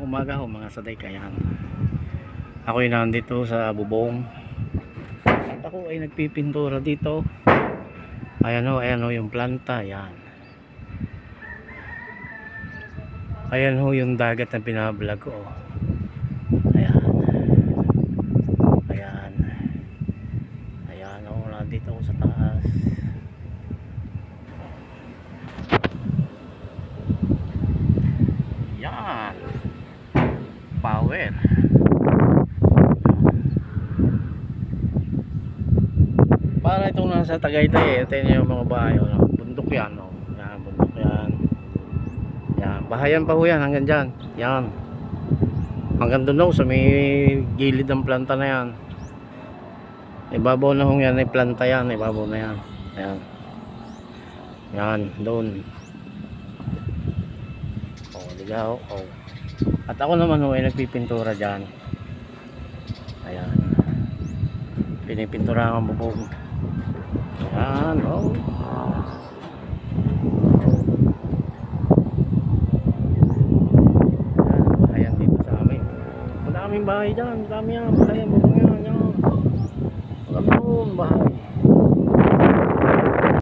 umaga ho mga saday kayan. Ako'y nandito sa bubong at ako ay nagpipintura dito. Ayan ho yung planta. Ayan ho yung dagat na binablog ko. Ayan ho, nandito ako sa taas. Yan, power. Para itong nasa Tagaytay. Ito yung mga bahay, bundok yan, yan, bundok yan. Yan, bahayan pa ho yan hanggang dyan. Yan, hanggang doon sa may gilid ng planta na yan. Ibabaw na ho yan, ay planta yan, ibabaw na yan. Ayan, yan, doon. Ligaw. At ako naman ho ay nagpipintura dyan. Ayan, pinipintura ang bubong. Ayan, ayan, dito sa amin. Madaming bahay dyan, madami yan, bubong yan, yan. Maraming bahay.